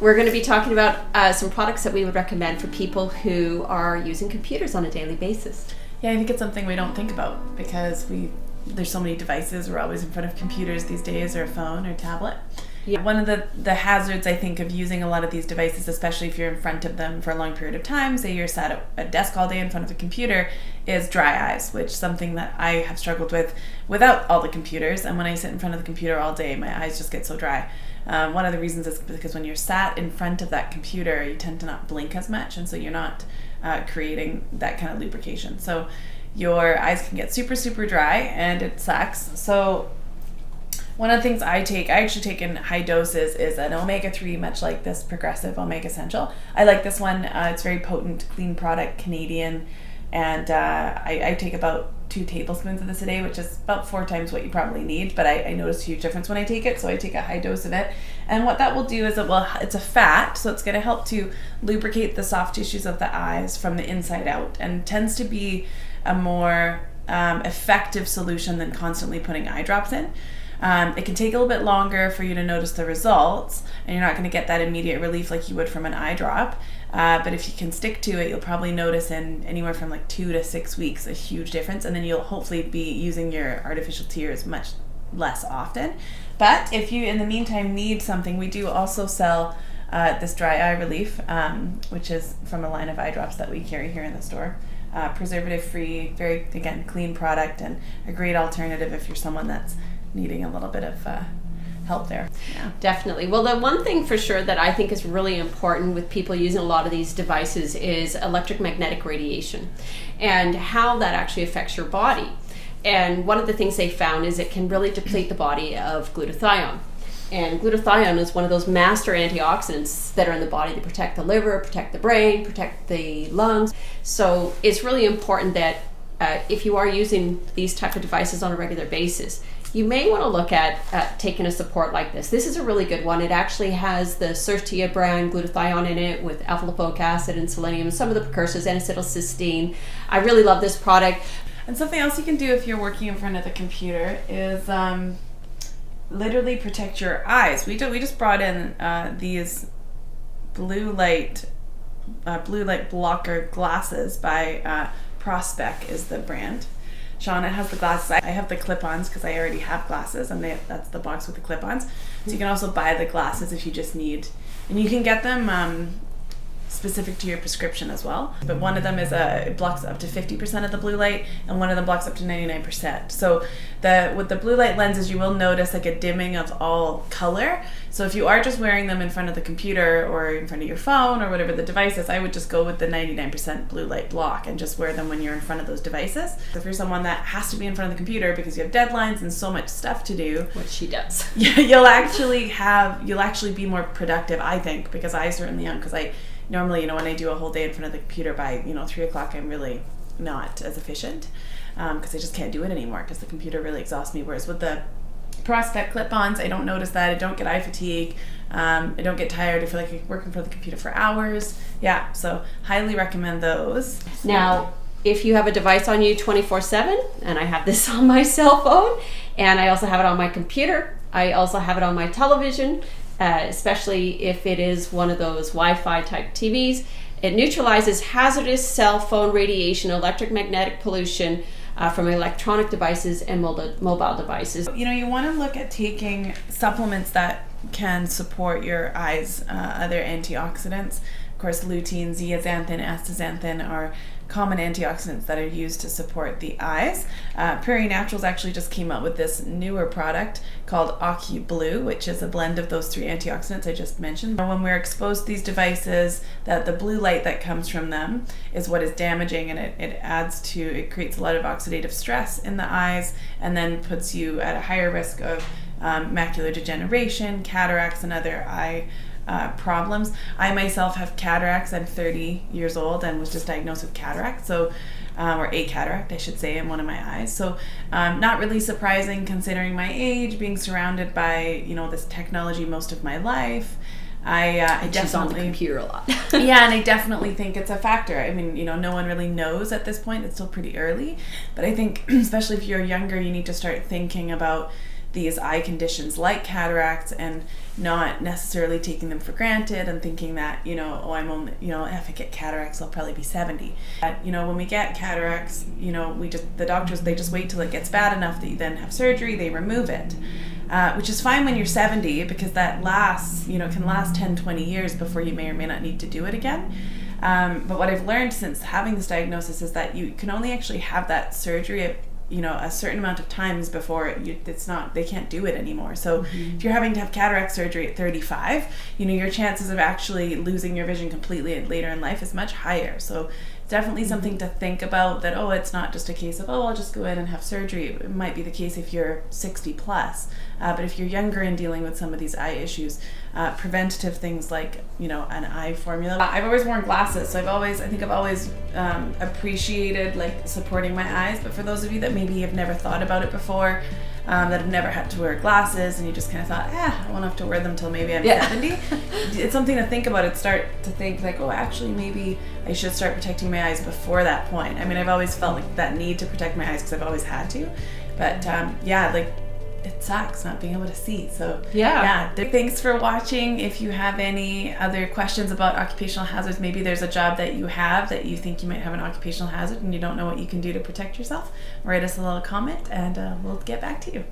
We're going to be talking about some products that we would recommend for people who are using computers on a daily basis. Yeah, I think it's something we don't think about because there's so many devices. We're always in front of computers these days, or a phone or tablet. Yeah. One of the hazards, I think, of using a lot of these devices, especially if you're in front of them for a long period of time, say you're sat at a desk all day in front of a computer, is dry eyes, which is something that I have struggled with without all the computers. And when I sit in front of the computer all day, my eyes just get so dry. One of the reasons is because when you're sat in front of that computer, you tend to not blink as much, and so you're not creating that kind of lubrication. So your eyes can get super, super dry, and it sucks. So one of the things I actually take in high doses, is an omega-3, much like this Progressive Omega Essential. I like this one. It's very potent, clean product, Canadian, and I take about 2 tablespoons of this a day, which is about 4 times what you probably need, but I notice a huge difference when I take it, so I take a high dose of it. And what that will do is it's a fat, so it's going to help to lubricate the soft tissues of the eyes from the inside out, and tends to be a more effective solution than constantly putting eye drops in. It can take a little bit longer for you to notice the results, and you're not going to get that immediate relief like you would from an eye drop. But if you can stick to it, you'll probably notice in anywhere from like 2 to 6 weeks a huge difference, and then you'll hopefully be using your artificial tears much less often. But if you, in the meantime, need something, we do also sell this dry eye relief, which is from a line of eye drops that we carry here in the store. Preservative-free, very, again, clean product, and a great alternative if you're someone that's needing a little bit of help there. Yeah. Definitely. Well, the one thing for sure that I think is really important with people using a lot of these devices is electromagnetic radiation and how that actually affects your body. And one of the things they found is it can really deplete the body of glutathione. And glutathione is one of those master antioxidants that are in the body to protect the liver, protect the brain, protect the lungs. So it's really important that if you are using these type of devices on a regular basis, you may want to look at taking a support like this. This is a really good one. It actually has the Certia brand glutathione in it with alpha-lipoic acid and selenium, some of the precursors, N-acetylcysteine. I really love this product. And something else you can do if you're working in front of the computer is literally protect your eyes. We just brought in these blue light blocker glasses by Prospect is the brand. Shauna has the glasses. I have the clip-ons because I already have glasses, and that's the box with the clip-ons. So you can also buy the glasses if you just need, and you can get them specific to your prescription as well. But one of them is it blocks up to 50% of the blue light, and one of them blocks up to 99%. So with the blue light lenses, you will notice like a dimming of all color. So if you are just wearing them in front of the computer or in front of your phone or whatever the device is, I would just go with the 99% blue light block and just wear them when you're in front of those devices. So if you're someone that has to be in front of the computer because you have deadlines and so much stuff to do, which she does, you'll actually be more productive, I think, because I certainly am, because I normally, when I do a whole day in front of the computer by 3 o'clock, I'm really not as efficient because I just can't do it anymore because the computer really exhausts me. Whereas with the Prospect clip-ons, I don't notice that. I don't get eye fatigue. I don't get tired. I feel like I work in front of the computer for hours. Yeah, so highly recommend those. Now, if you have a device on you 24/7, and I have this on my cell phone, and I also have it on my computer, I also have it on my television, especially if it is one of those Wi-Fi type TVs. It neutralizes hazardous cell phone radiation, electromagnetic pollution from electronic devices and mobile devices. You want to look at taking supplements that can support your eyes, other antioxidants. Of course, lutein, zeaxanthin, astaxathin are common antioxidants that are used to support the eyes. Prairie Naturals actually just came out with this newer product called OcuBlue, which is a blend of those 3 antioxidants I just mentioned. When we're exposed to these devices, that the blue light that comes from them is what is damaging, and it creates a lot of oxidative stress in the eyes, and then puts you at a higher risk of macular degeneration, cataracts, and other eye problems. I myself have cataracts. I'm 30 years old and was just diagnosed with cataract, or a cataract, I should say, in one of my eyes. So not really surprising considering my age, being surrounded by this technology most of my life. I definitely, she's on the computer a lot. Yeah, and I definitely think it's a factor. I mean, no one really knows at this point. It's still pretty early, but I think especially if you're younger, you need to start thinking about these eye conditions like cataracts and not necessarily taking them for granted and thinking that, oh, I'm only, if I get cataracts, I'll probably be 70. When we get cataracts, the doctors, they just wait till it gets bad enough that you then have surgery, they remove it. Which is fine when you're 70 because that lasts, can last 10, 20 years before you may or may not need to do it again. But what I've learned since having this diagnosis is that you can only actually have that surgery at, a certain amount of times before they can't do it anymore. So if you're having to have cataract surgery at 35, your chances of actually losing your vision completely later in life is much higher. So definitely something to think about, that, it's not just a case of, I'll just go in and have surgery. It might be the case if you're 60 plus. But if you're younger and dealing with some of these eye issues, preventative things like, an eye formula. I've always worn glasses, so I've always appreciated like supporting my eyes. But for those of you that maybe have never thought about it before, that have never had to wear glasses, and you just kind of thought, I won't have to wear them till maybe I'm 70. It's something to think about. Start to think like, actually maybe I should start protecting my eyes before that point. I mean, I've always felt like that need to protect my eyes because I've always had to. But it sucks not being able to see. So thanks for watching. If you have any other questions about occupational hazards, maybe there's a job that you have that you think you might have an occupational hazard and you don't know what you can do to protect yourself, write us a little comment and we'll get back to you.